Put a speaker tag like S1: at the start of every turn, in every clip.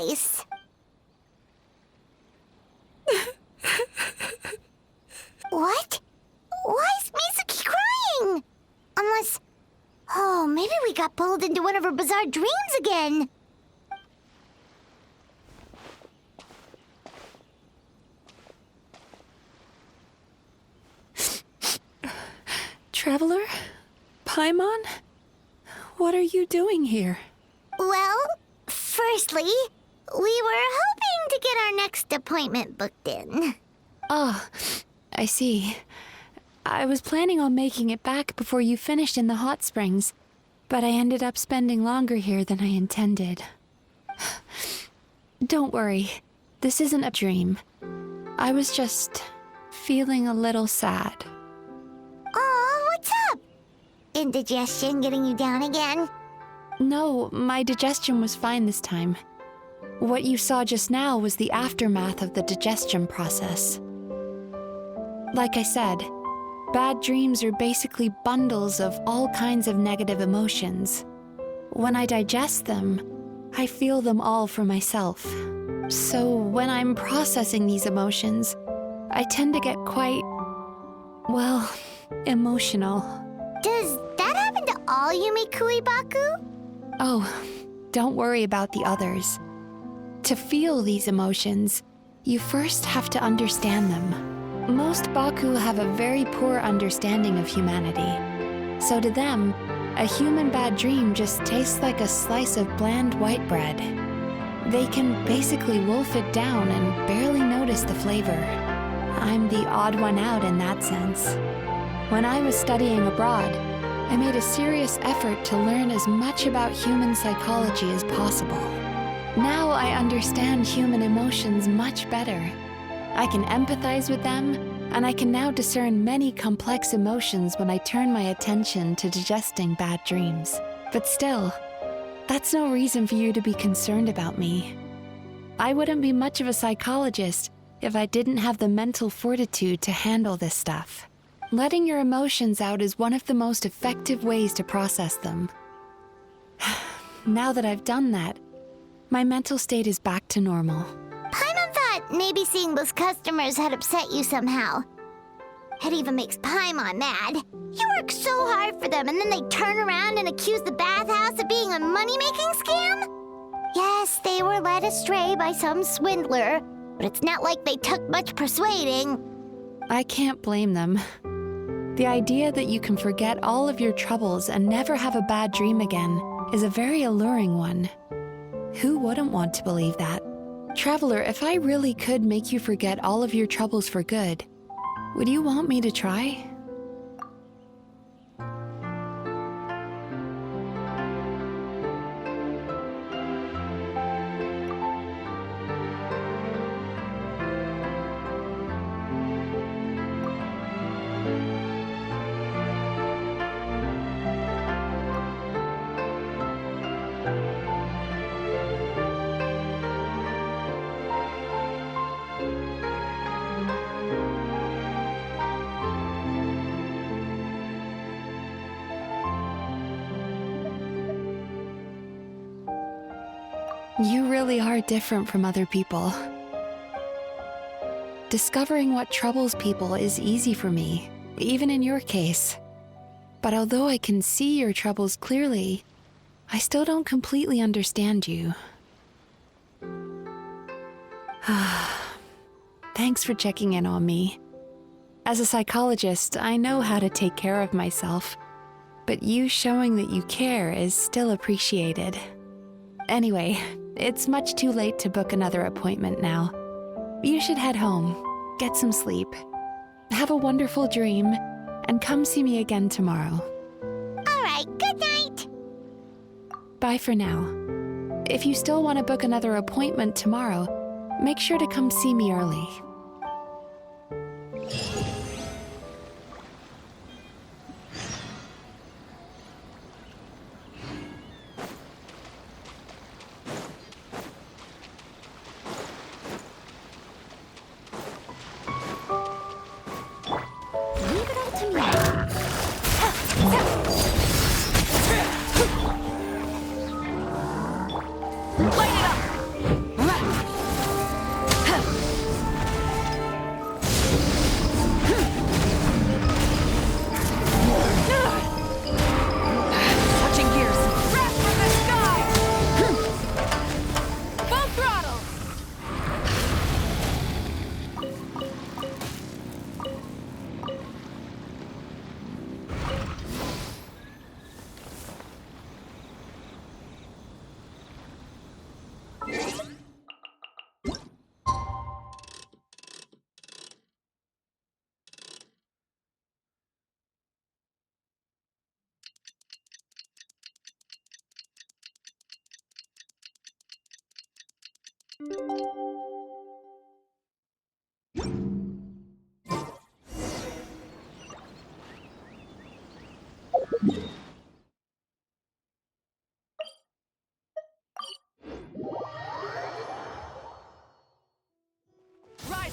S1: place. What? Why is Mizuki crying? Unless... Oh, maybe we got pulled into one of her bizarre dreams again.
S2: Traveler? Paimon? What are you doing here?
S1: Well, firstly, we were hoping to get our next appointment booked in.
S2: Oh, I see. I was planning on making it back before you finished in the hot springs, but I ended up spending longer here than I intended. Don't worry, this isn't a dream. I was just feeling a little sad.
S1: Aw, what's up? Indigestion getting you down again?
S2: No, my digestion was fine this time. What you saw just now was the aftermath of the digestion process. Like I said, bad dreams are basically bundles of all kinds of negative emotions. When I digest them, I feel them all for myself. So when I'm processing these emotions, I tend to get quite, well, emotional.
S1: Does that happen to all Yumikui Baku?
S2: Oh, don't worry about the others. To feel these emotions, you first have to understand them. Most Baku have a very poor understanding of humanity. So to them, a human bad dream just tastes like a slice of bland white bread. They can basically wolf it down and barely notice the flavor. I'm the odd one out in that sense. When I was studying abroad, I made a serious effort to learn as much about human psychology as possible. Now I understand human emotions much better. I can empathize with them, and I can now discern many complex emotions when I turn my attention to digesting bad dreams. But still, that's no reason for you to be concerned about me. I wouldn't be much of a psychologist if I didn't have the mental fortitude to handle this stuff. Letting your emotions out is one of the most effective ways to process them. Now that I've done that, my mental state is back to normal.
S1: Paimon thought maybe seeing those customers had upset you somehow. It even makes Paimon mad. You work so hard for them and then they turn around and accuse the bathhouse of being a money-making scam? Yes, they were led astray by some swindler, but it's not like they took much persuading.
S2: I can't blame them. The idea that you can forget all of your troubles and never have a bad dream again is a very alluring one. Who wouldn't want to believe that? Traveler, if I really could make you forget all of your troubles for good, would you want me to try? You really are different from other people. Discovering what troubles people is easy for me, even in your case. But although I can see your troubles clearly, I still don't completely understand you. Thanks for checking in on me. As a psychologist, I know how to take care of myself, but you showing that you care is still appreciated. Anyway, it's much too late to book another appointment now. You should head home, get some sleep, have a wonderful dream, and come see me again tomorrow.
S1: All right, good night.
S2: Bye for now. If you still want to book another appointment tomorrow, make sure to come see me early.
S3: Rise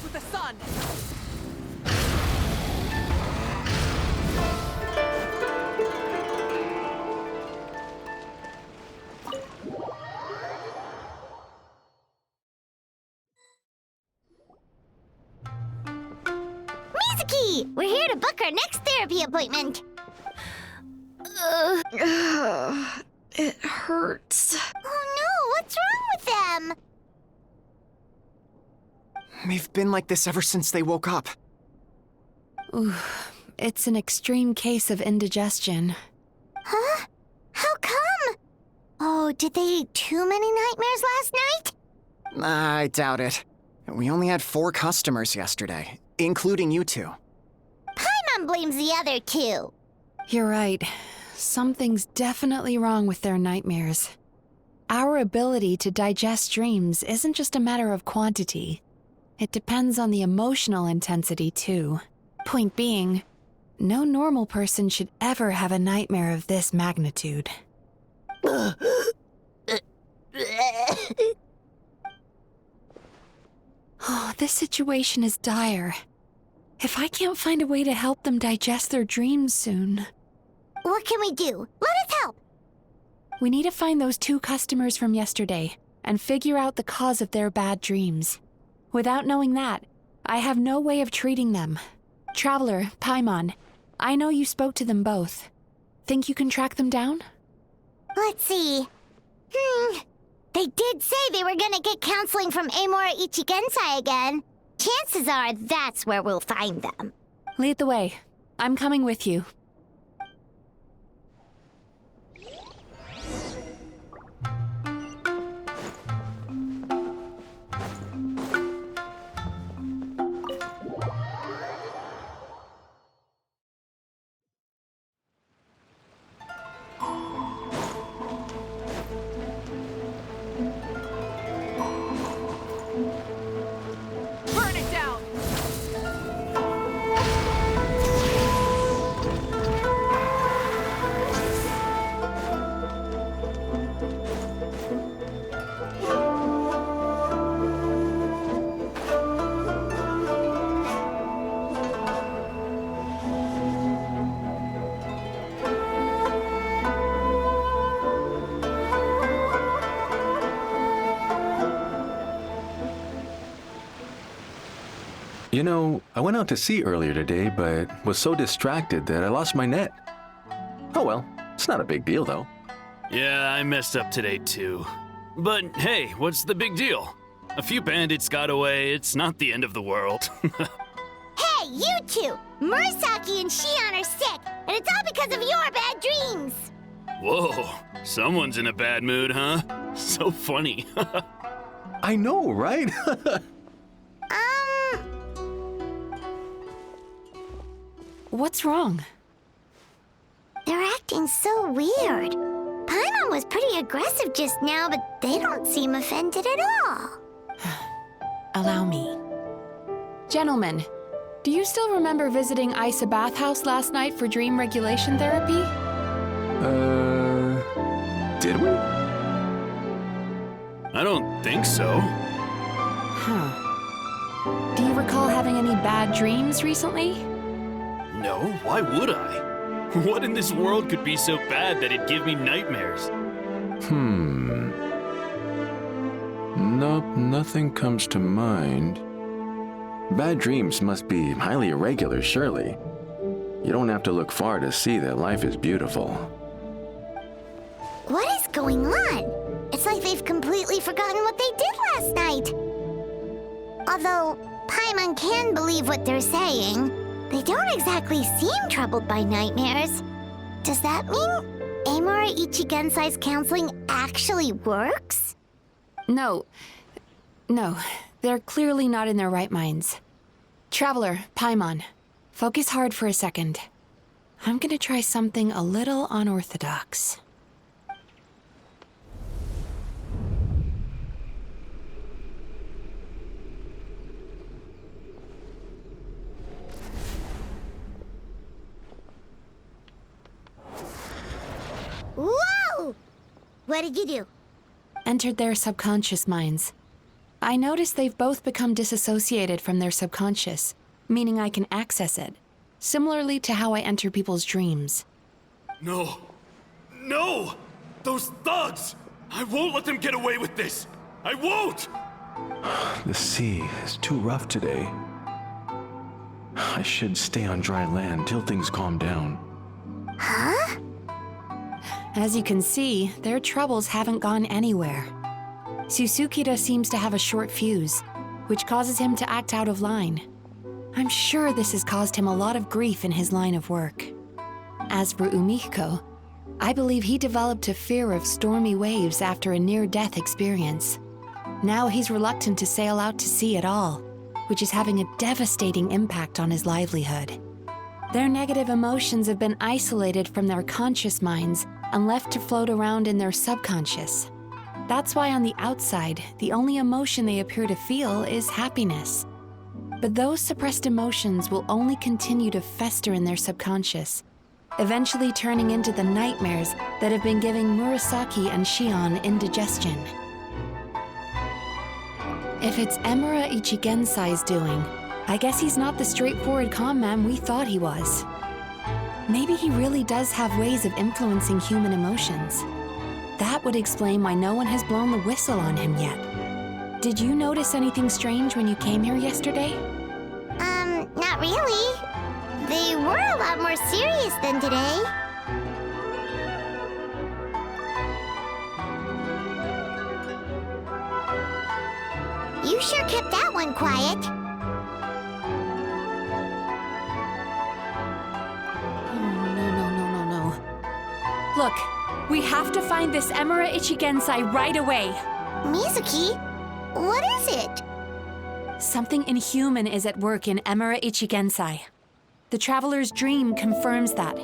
S3: with the sun!
S1: Mizuki! We're here to book our next therapy appointment.
S4: It hurts.
S1: Oh no, what's wrong with them?
S5: They've been like this ever since they woke up.
S2: Ooh, it's an extreme case of indigestion.
S1: Huh? How come? Oh, did they eat too many nightmares last night?
S5: I doubt it. We only had 4 customers yesterday, including you two.
S1: Paimon blames the other 2.
S2: You're right. Something's definitely wrong with their nightmares. Our ability to digest dreams isn't just a matter of quantity. It depends on the emotional intensity, too. Point being, no normal person should ever have a nightmare of this magnitude. Oh, this situation is dire. If I can't find a way to help them digest their dreams soon...
S1: What can we do? Let us help!
S2: We need to find those 2 customers from yesterday and figure out the cause of their bad dreams. Without knowing that, I have no way of treating them. Traveler, Paimon, I know you spoke to them both. Think you can track them down?
S1: Let's see. They did say they were gonna get counseling from Amora Ichigensai again. Chances are that's where we'll find them.
S2: Lead the way. I'm coming with you.
S3: Burn it down!
S6: You know, I went out to sea earlier today, but was so distracted that I lost my net. Oh well, it's not a big deal though.
S7: Yeah, I messed up today too. But hey, what's the big deal? A few bandits got away, it's not the end of the world.
S1: Hey, you 2! Murasaki and Shion are sick, and it's all because of your bad dreams!
S7: Whoa, someone's in a bad mood, huh? So funny.
S6: I know, right?
S2: What's wrong?
S1: They're acting so weird. Paimon was pretty aggressive just now, but they don't seem offended at all.
S2: Allow me. Gentlemen, do you still remember visiting Isa Bathhouse last night for dream regulation therapy?
S6: Did we?
S7: I don't think so.
S2: Huh. Do you recall having any bad dreams recently?
S7: No, why would I? What in this world could be so bad that it'd give me nightmares?
S6: Nope, nothing comes to mind. Bad dreams must be highly irregular, surely. You don't have to look far to see that life is beautiful.
S1: What is going on? It's like they've completely forgotten what they did last night. Although Paimon can believe what they're saying, they don't exactly seem troubled by nightmares. Does that mean Amora Ichigensai's counseling actually works?
S2: No, they're clearly not in their right minds. Traveler, Paimon, focus hard for a second. I'm gonna try something a little unorthodox.
S1: What did you do?
S2: Entered their subconscious minds. I noticed they've both become disassociated from their subconscious, meaning I can access it, similarly to how I enter people's dreams.
S7: No! No! Those thugs! I won't let them get away with this! I won't!
S6: The sea is too rough today. I should stay on dry land till things calm down.
S1: Huh?
S2: As you can see, their troubles haven't gone anywhere. Susukida seems to have a short fuse, which causes him to act out of line. I'm sure this has caused him a lot of grief in his line of work. As for Umihiko, I believe he developed a fear of stormy waves after a near-death experience. Now he's reluctant to sail out to sea at all, which is having a devastating impact on his livelihood. Their negative emotions have been isolated from their conscious minds and left to float around in their subconscious. That's why on the outside, the only emotion they appear to feel is happiness. But those suppressed emotions will only continue to fester in their subconscious, eventually turning into the nightmares that have been giving Murasaki and Shion indigestion. If it's Emura Ichigensai's doing, I guess he's not the straightforward calm man we thought he was. Maybe he really does have ways of influencing human emotions. That would explain why no one has blown the whistle on him yet. Did you notice anything strange when you came here yesterday?
S1: Not really. They were a lot more serious than today. You sure kept that one quiet.
S2: No. Look, we have to find this Emura Ichigensai right away.
S1: Mizuki? What is it?
S2: Something inhuman is at work in Emura Ichigensai. The Traveler's Dream confirms that.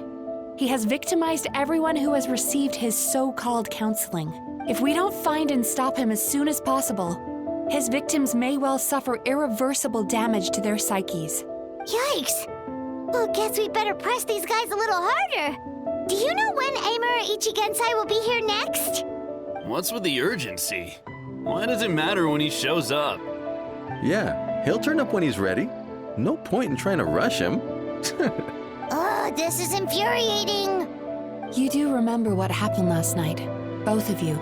S2: He has victimized everyone who has received his so-called counseling. If we don't find and stop him as soon as possible, his victims may well suffer irreversible damage to their psyches.
S1: Yikes! Well, guess we better press these guys a little harder. Do you know when Emura Ichigensai will be here next?
S7: What's with the urgency? Why does it matter when he shows up?
S6: Yeah, he'll turn up when he's ready. No point in trying to rush him.
S1: Oh, this is infuriating.
S2: You do remember what happened last night, both of you.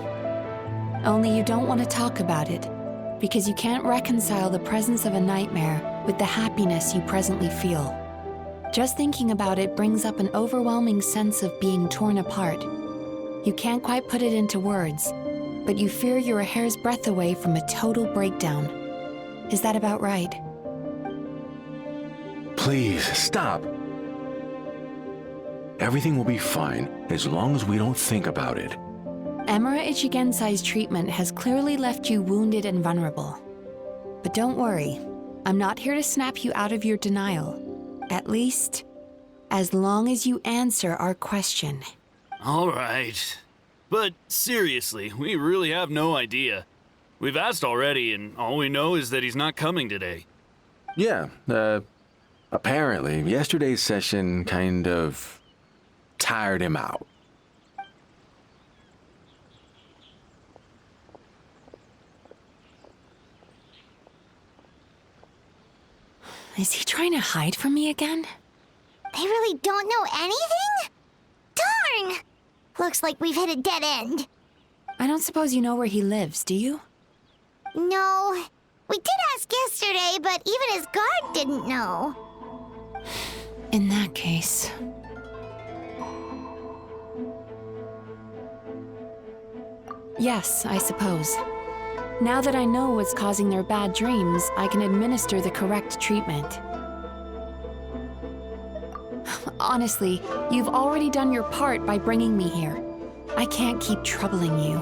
S2: Only you don't want to talk about it, because you can't reconcile the presence of a nightmare with the happiness you presently feel. Just thinking about it brings up an overwhelming sense of being torn apart. You can't quite put it into words, but you fear you're a hair's breadth away from a total breakdown. Is that about right?
S6: Please, stop. Everything will be fine as long as we don't think about it.
S2: Emura Ichigensai's treatment has clearly left you wounded and vulnerable. But don't worry, I'm not here to snap you out of your denial. At least, as long as you answer our question.
S7: All right. But seriously, we really have no idea. We've asked already, and all we know is that he's not coming today.
S6: Yeah, apparently, yesterday's session kind of tired him out.
S2: Is he trying to hide from me again?
S1: They really don't know anything? Darn! Looks like we've hit a dead end.
S2: I don't suppose you know where he lives, do you?
S1: No. We did ask yesterday, but even his guard didn't know.
S2: In that case... Yes, I suppose. Now that I know what's causing their bad dreams, I can administer the correct treatment. Honestly, you've already done your part by bringing me here. I can't keep troubling you.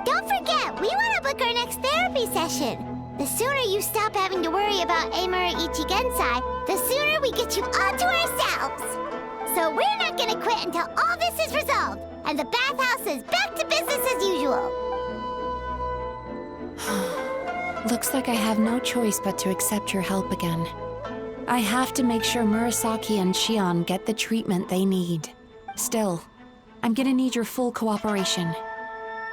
S1: Don't forget, we want to book our next therapy session. The sooner you stop having to worry about Emura Ichigensai, the sooner we get you all to ourselves. So we're not gonna quit until all this is resolved, and the bathhouse is back to business as usual.
S2: Looks like I have no choice but to accept your help again. I have to make sure Murasaki and Shion get the treatment they need. Still, I'm gonna need your full cooperation.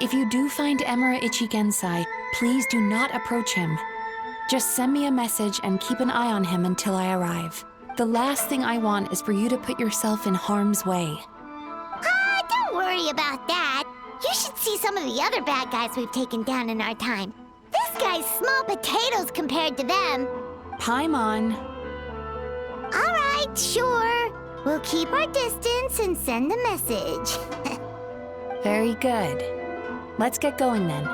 S2: If you do find Emura Ichigensai, please do not approach him. Just send me a message and keep an eye on him until I arrive. The last thing I want is for you to put yourself in harm's way.
S1: Don't worry about that. You should see some of the other bad guys we've taken down in our time. This guy's small potatoes compared to them.
S2: Paimon.
S1: All right, sure. We'll keep our distance and send a message.
S2: Very good. Let's get going then.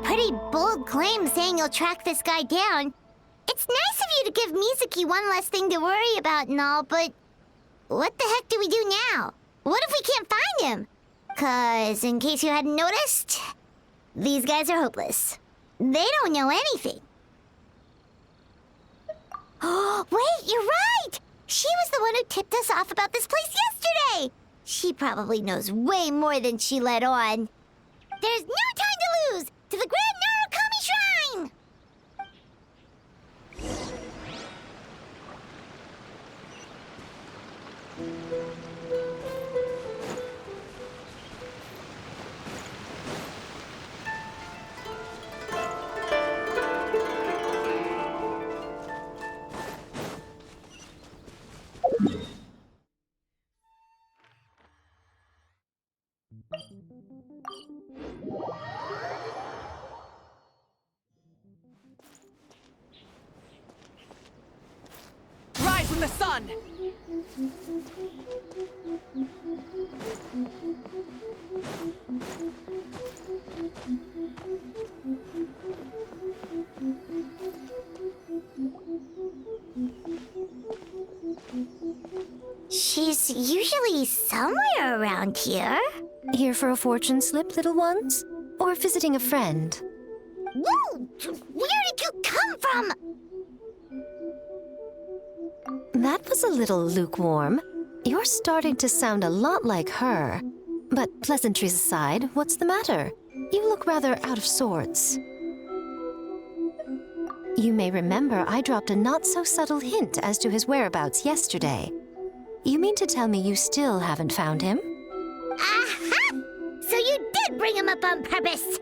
S1: Pretty bold claim saying you'll track this guy down. It's nice of you to give Mizuki one less thing to worry about and all, but what the heck do we do now? What if we can't find him? 'Cause in case you hadn't noticed, these guys are hopeless. They don't know anything. Oh, wait, you're right! She was the one who tipped us off about this place yesterday! She probably knows way more than she let on. There's no time to lose! To the Grand Narukami Shrine!
S3: Rise with the sun!
S1: She's usually somewhere around here.
S8: Here for a fortune slip, little ones? Or visiting a friend?
S1: Whoa! Where did you come from?
S8: That was a little lukewarm. You're starting to sound a lot like her. But pleasantries aside, what's the matter? You look rather out of sorts. You may remember I dropped a not-so-subtle hint as to his whereabouts yesterday. You mean to tell me you still haven't found him?
S1: Aha! So you did bring him up on purpose!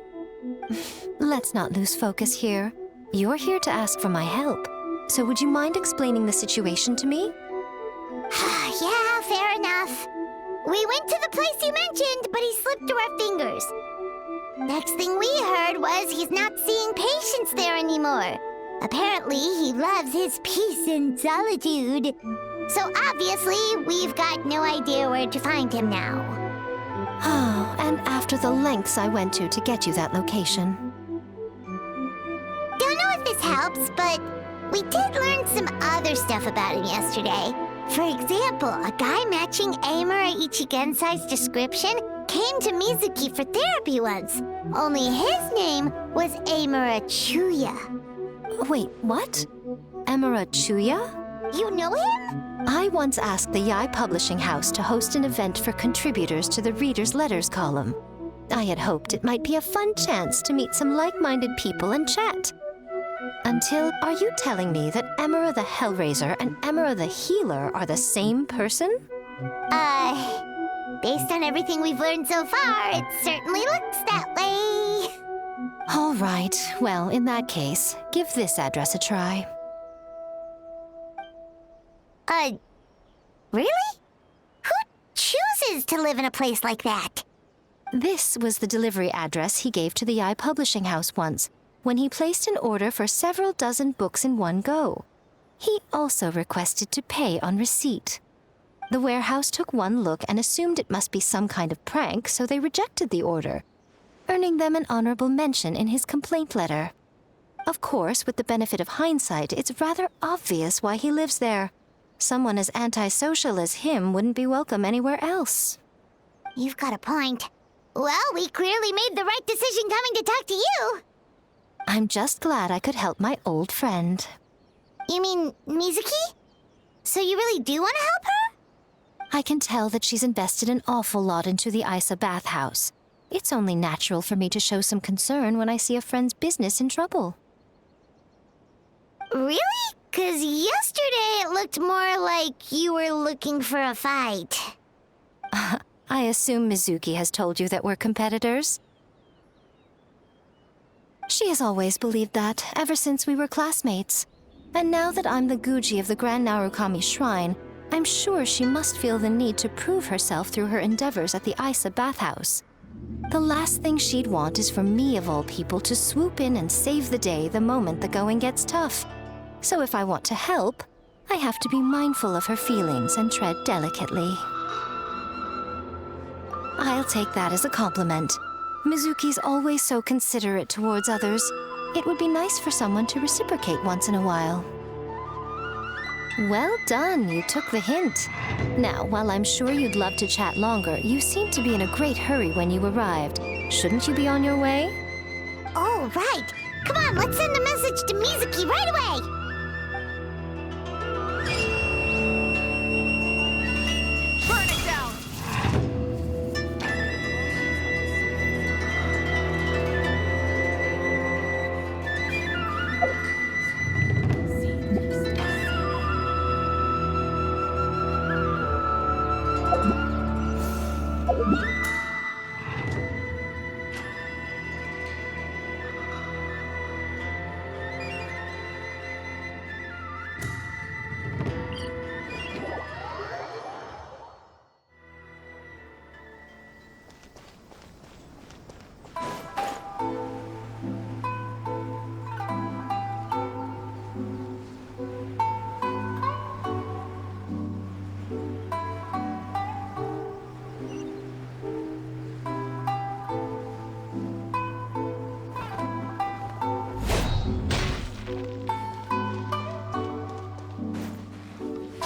S8: Let's not lose focus here. You're here to ask for my help. So would you mind explaining the situation to me?
S1: Yeah, fair enough. We went to the place you mentioned, but he slipped through our fingers. Next thing we heard was he's not seeing patients there anymore. Apparently, he loves his peace and solitude. So obviously, we've got no idea where to find him now.
S8: Oh, and after the lengths I went to get you that location.
S1: Don't know if this helps, but we did learn some other stuff about him yesterday. For example, a guy matching Amura Ichigensai's description came to Mizuki for therapy once. Only his name was Amura Chuya.
S8: Wait, what? Emura Chuya?
S1: You know him?
S8: I once asked the Yai Publishing House to host an event for contributors to the Reader's Letters column. I had hoped it might be a fun chance to meet some like-minded people and chat. Until, are you telling me that Emura the Hellraiser and Emura the Healer are the same person?
S1: Based on everything we've learned so far, it certainly looks that way.
S8: All right, well, in that case, give this address a try.
S1: Really? Who chooses to live in a place like that?
S8: This was the delivery address he gave to the Yai Publishing House once, when he placed an order for several dozen books in one go. He also requested to pay on receipt. The warehouse took one look and assumed it must be some kind of prank, so they rejected the order, earning them an honorable mention in his complaint letter. Of course, with the benefit of hindsight, it's rather obvious why he lives there. Someone as antisocial as him wouldn't be welcome anywhere else.
S1: You've got a point. Well, we clearly made the right decision coming to talk to you.
S8: I'm just glad I could help my old friend.
S1: You mean Mizuki? So you really do want to help her?
S8: I can tell that she's invested an awful lot into the Isa bathhouse. It's only natural for me to show some concern when I see a friend's business in trouble.
S1: Really? 'Cause yesterday it looked more like you were looking for a fight.
S8: I assume Mizuki has told you that we're competitors? She has always believed that, ever since we were classmates. And now that I'm the Guji of the Grand Narukami Shrine, I'm sure she must feel the need to prove herself through her endeavors at the Isa bathhouse. The last thing she'd want is for me, of all people, to swoop in and save the day the moment the going gets tough. So if I want to help, I have to be mindful of her feelings and tread delicately. I'll take that as a compliment. Mizuki's always so considerate towards others. It would be nice for someone to reciprocate once in a while. Well done, you took the hint. Now, while I'm sure you'd love to chat longer, you seemed to be in a great hurry when you arrived. Shouldn't you be on your way?
S1: Oh, right. Come on, let's send a message to Mizuki right away.
S3: Burn it down!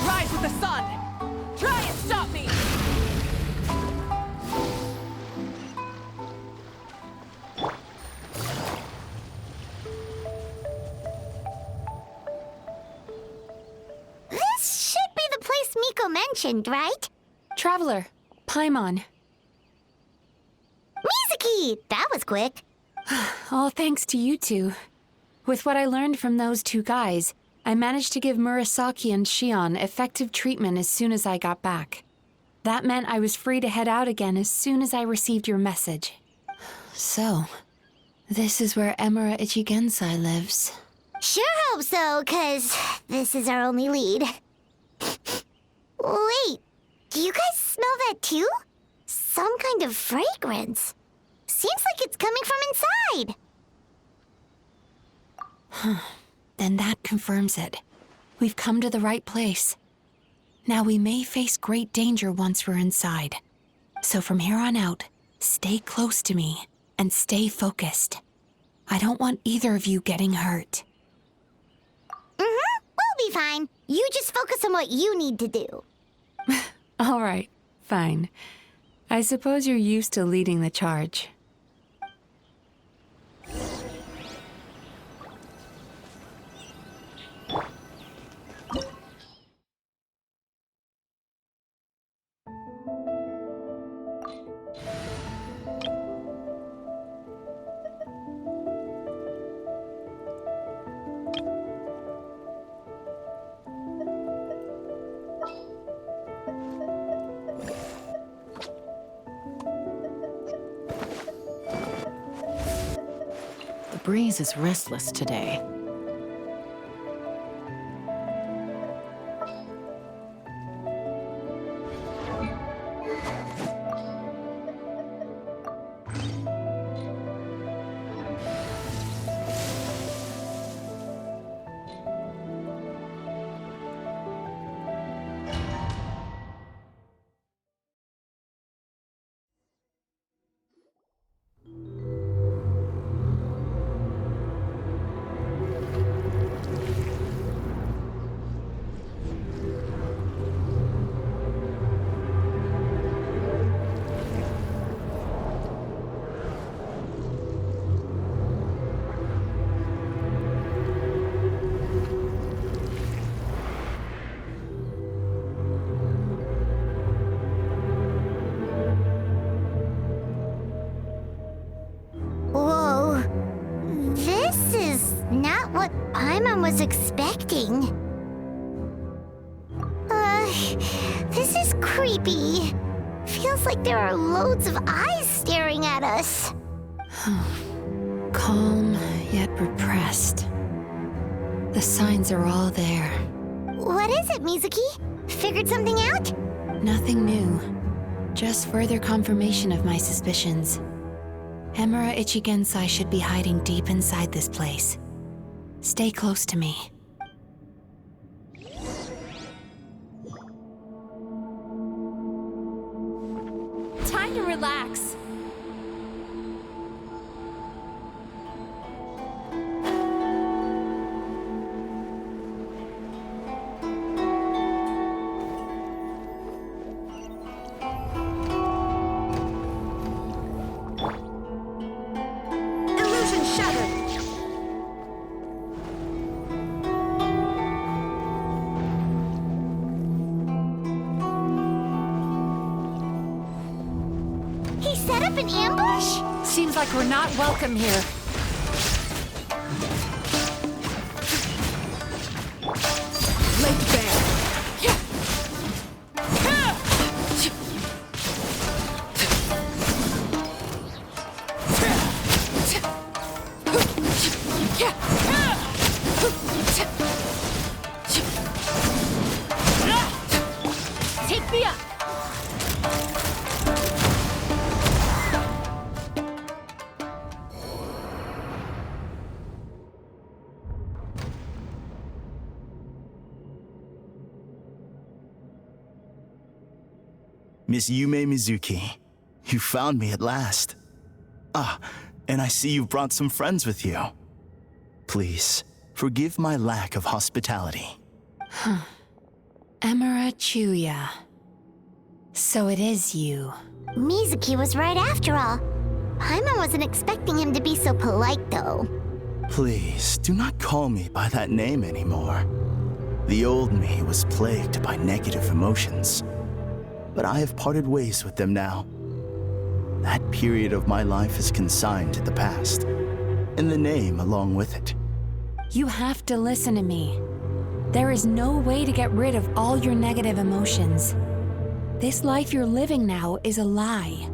S3: Rise with the sun! Try and stop me!
S1: This should be the place Miko mentioned, right?
S2: Traveler, Paimon.
S1: Mizuki! That was quick.
S2: All thanks to you two. With what I learned from those two guys, I managed to give Murasaki and Shion effective treatment as soon as I got back. That meant I was free to head out again as soon as I received your message. So, this is where Emura Ichigensai lives.
S1: Sure hope so, 'cause this is our only lead. Wait, do you guys smell that too? Some kind of fragrance. Seems like it's coming from inside.
S2: Then that confirms it. We've come to the right place. Now we may face great danger once we're inside. So from here on out, stay close to me and stay focused. I don't want either of you getting hurt.
S1: We'll be fine. You just focus on what you need to do.
S2: All right, fine. I suppose you're used to leading the charge.
S9: The breeze is restless today.
S1: Whoa. This is not what Paimon was expecting. This is creepy. Feels like there are loads of eyes staring at us.
S2: Calm, yet repressed. The signs are all there.
S1: What is it, Mizuki? Figured something out?
S2: Nothing new. Just further confirmation of my suspicions. Emura Ichigensai should be hiding deep inside this place. Stay close to me.
S3: Time to relax.
S4: Illusion shattered.
S1: He set up an ambush?
S3: Seems like we're not welcome here. Laid bare. Take me up.
S10: Miss Yume Mizuki, you found me at last. Ah, and I see you've brought some friends with you. Please, forgive my lack of hospitality.
S2: Emura Chuya. So it is you.
S1: Mizuki was right after all. Paimon wasn't expecting him to be so polite, though.
S10: Please, do not call me by that name anymore. The old me was plagued by negative emotions, but I have parted ways with them now. That period of my life is consigned to the past, and the name along with it.
S2: You have to listen to me. There is no way to get rid of all your negative emotions. This life you're living now is a lie.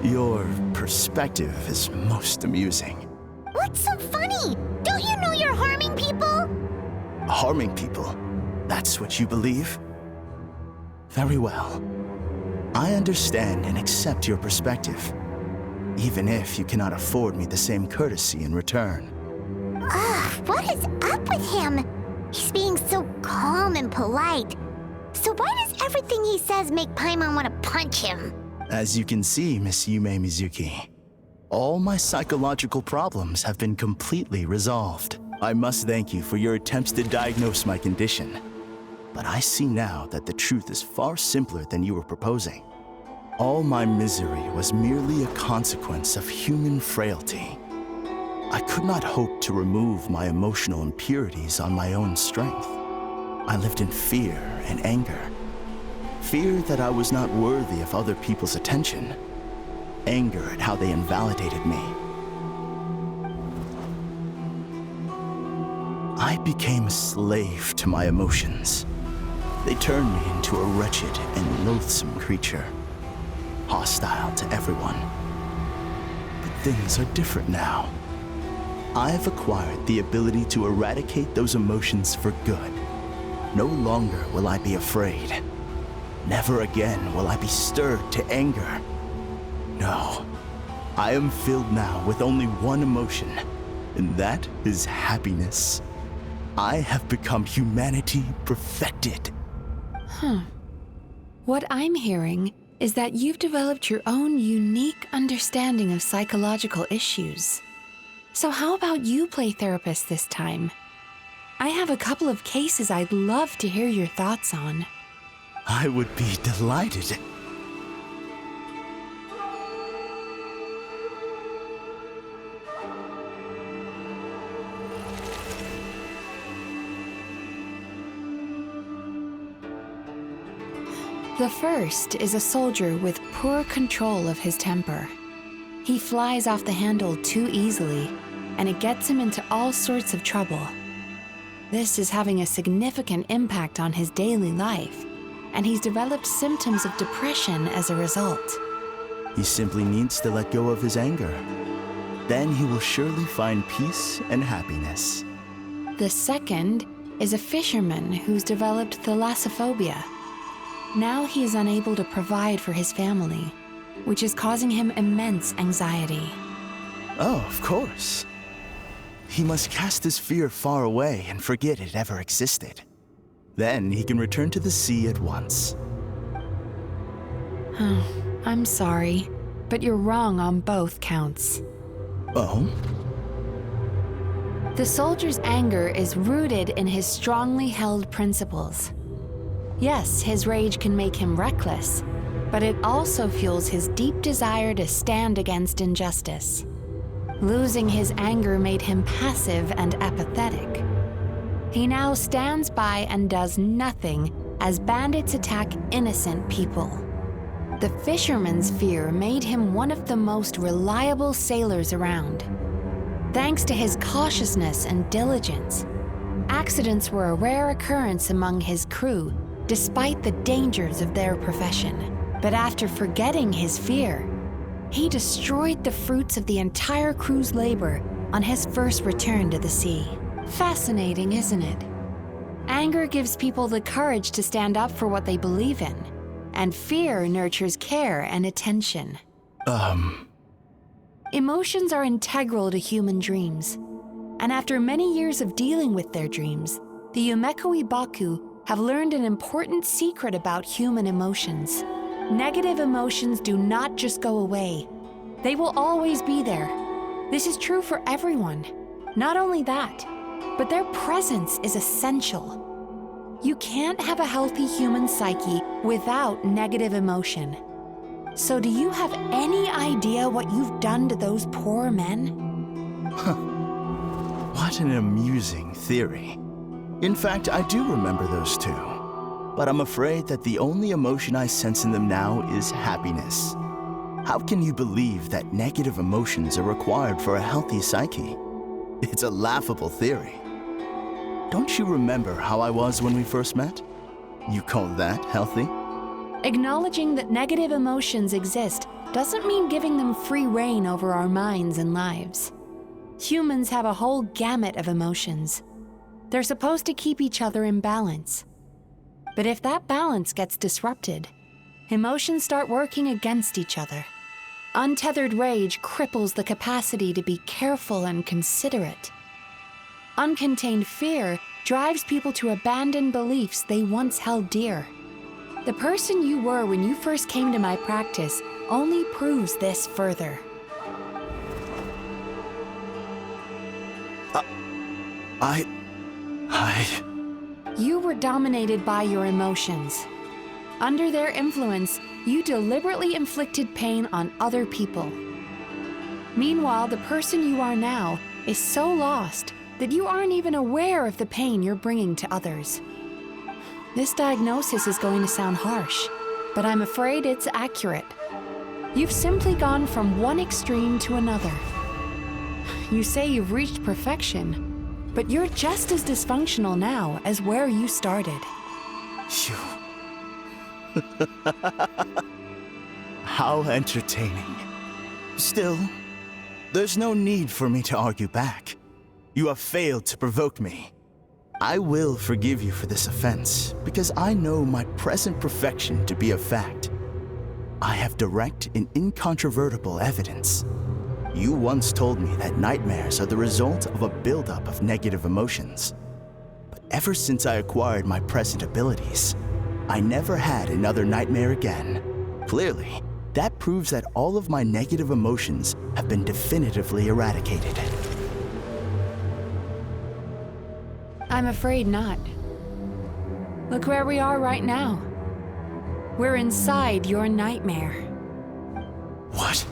S10: Your perspective is most amusing.
S1: What's so funny? Don't you know you're harming people?
S10: Harming people? That's what you believe? Very well. I understand and accept your perspective, even if you cannot afford me the same courtesy in return.
S1: Ugh, what is up with him? He's being so calm and polite. So why does everything he says make Paimon want to punch him?
S10: As you can see, Miss Yume Mizuki, all my psychological problems have been completely resolved. I must thank you for your attempts to diagnose my condition. But I see now that the truth is far simpler than you were proposing. All my misery was merely a consequence of human frailty. I could not hope to remove my emotional impurities on my own strength. I lived in fear and anger. Fear that I was not worthy of other people's attention. Anger at how they invalidated me. I became a slave to my emotions. They turned me into a wretched and loathsome creature, hostile to everyone. But things are different now. I have acquired the ability to eradicate those emotions for good. No longer will I be afraid. Never again will I be stirred to anger. No, I am filled now with only one emotion, and that is happiness. I have become humanity perfected.
S2: What I'm hearing is that you've developed your own unique understanding of psychological issues. So how about you play therapist this time? I have a couple of cases I'd love to hear your thoughts on.
S10: I would be delighted.
S2: The first is a soldier with poor control of his temper. He flies off the handle too easily, and it gets him into all sorts of trouble. This is having a significant impact on his daily life. and he's developed symptoms of depression as a result.
S10: He simply needs to let go of his anger. Then he will surely find peace and happiness.
S2: The second is a fisherman who's developed thalassophobia. Now he is unable to provide for his family, which is causing him immense anxiety.
S10: Oh, of course. He must cast his fear far away and forget it ever existed. Then he can return to the sea at once.
S2: I'm sorry, but you're wrong on both counts.
S10: Oh?
S2: The soldier's anger is rooted in his strongly held principles. Yes, his rage can make him reckless, but it also fuels his deep desire to stand against injustice. Losing his anger made him passive and apathetic. He now stands by and does nothing as bandits attack innocent people. The fisherman's fear made him one of the most reliable sailors around. Thanks to his cautiousness and diligence, accidents were a rare occurrence among his crew, despite the dangers of their profession. But after forgetting his fear, he destroyed the fruits of the entire crew's labor on his first return to the sea. Fascinating, isn't it? Anger gives people the courage to stand up for what they believe in, and fear nurtures care and attention. Emotions are integral to human dreams, and after many years of dealing with their dreams, the Yumekoi Baku have learned an important secret about human emotions. Negative emotions do not just go away. They will always be there. This is true for everyone. Not only that, but their presence is essential. You can't have a healthy human psyche without negative emotion. So do you have any idea what you've done to those poor men?
S10: What an amusing theory. In fact, I do remember those two. But I'm afraid that the only emotion I sense in them now is happiness. How can you believe that negative emotions are required for a healthy psyche? It's a laughable theory. Don't you remember how I was when we first met? You call that healthy?
S2: Acknowledging that negative emotions exist doesn't mean giving them free rein over our minds and lives. Humans have a whole gamut of emotions. They're supposed to keep each other in balance. But if that balance gets disrupted, emotions start working against each other. Untethered rage cripples the capacity to be careful and considerate. Uncontained fear drives people to abandon beliefs they once held dear. The person you were when you first came to my practice only proves this further. You were dominated by your emotions. Under their influence, you deliberately inflicted pain on other people. Meanwhile, the person you are now is so lost that you aren't even aware of the pain you're bringing to others. This diagnosis is going to sound harsh, but I'm afraid it's accurate. You've simply gone from one extreme to another. You say you've reached perfection, but you're just as dysfunctional now as where you started.
S10: How entertaining. Still, there's no need for me to argue back. You have failed to provoke me. I will forgive you for this offense, because I know my present perfection to be a fact. I have direct and incontrovertible evidence. You once told me that nightmares are the result of a buildup of negative emotions. But ever since I acquired my present abilities, I never had another nightmare again. Clearly, that proves that all of my negative emotions have been definitively eradicated.
S2: I'm afraid not. Look where we are right now. We're inside your nightmare.
S10: What?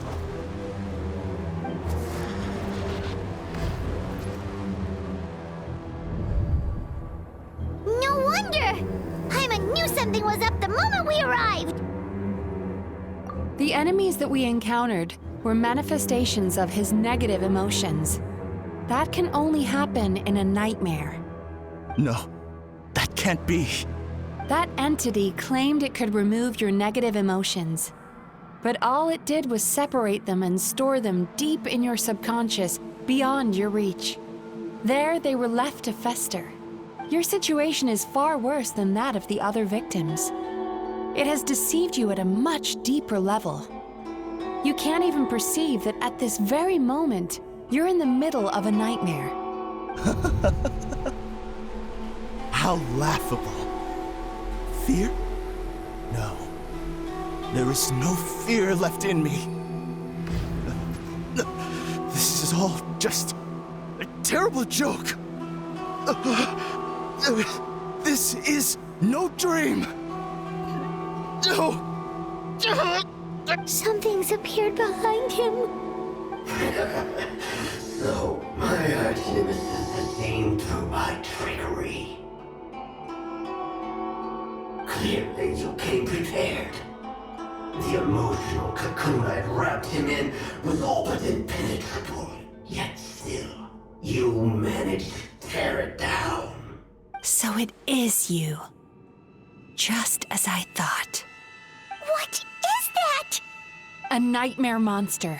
S1: No wonder! Hyman knew something was up the moment we arrived!
S2: The enemies that we encountered were manifestations of his negative emotions. That can only happen in a nightmare.
S10: No, that can't be.
S2: That entity claimed it could remove your negative emotions. But all it did was separate them and store them deep in your subconscious, beyond your reach. There, they were left to fester. Your situation is far worse than that of the other victims. It has deceived you at a much deeper level. You can't even perceive that at this very moment, you're in the middle of a nightmare.
S10: How laughable. Fear? No. There is no fear left in me. This is all just a terrible joke. This is no dream. No.
S1: Something's appeared behind him.
S11: So, my arch-nemesis has seen through my trickery. Clearly, you came prepared. The emotional cocoon I'd wrapped him in was all but impenetrable. Yet still, you managed to tear it down.
S2: So it is you. Just as I thought.
S1: What is that?
S2: A nightmare monster.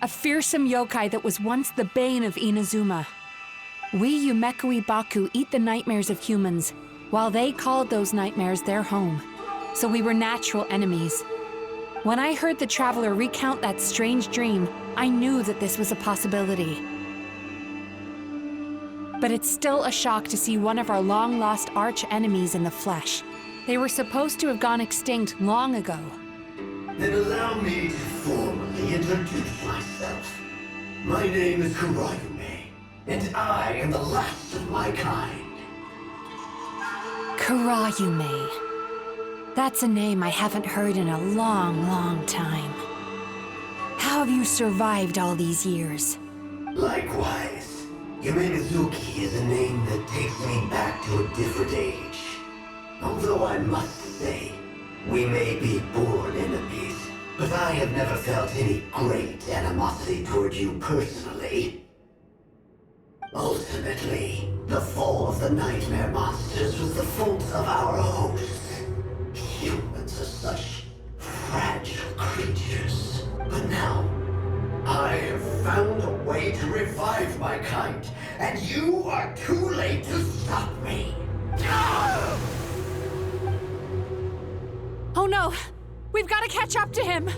S2: A fearsome yokai that was once the bane of Inazuma. We Yumekui Baku eat the nightmares of humans, while they called those nightmares their home. So we were natural enemies. When I heard the traveler recount that strange dream, I knew that this was a possibility. But it's still a shock to see one of our long-lost arch-enemies in the flesh. They were supposed to have gone extinct long ago.
S11: Then allow me to formally introduce myself. My name is Kurayume, and I am the last of my kind.
S2: Kurayume. That's a name I haven't heard in a long, long time. How have you survived all these years?
S11: Likewise, Yume Mizuki is a name that takes me back to a different age. Although I must say, we may be born enemies, but I have never felt any great animosity toward you personally. Ultimately, the fall of the nightmare monsters was the fault of our hosts. Humans are such fragile creatures. But now, I have found a way to revive my kind, and you are too late to stop me.
S2: Oh no! We've got to catch up to him!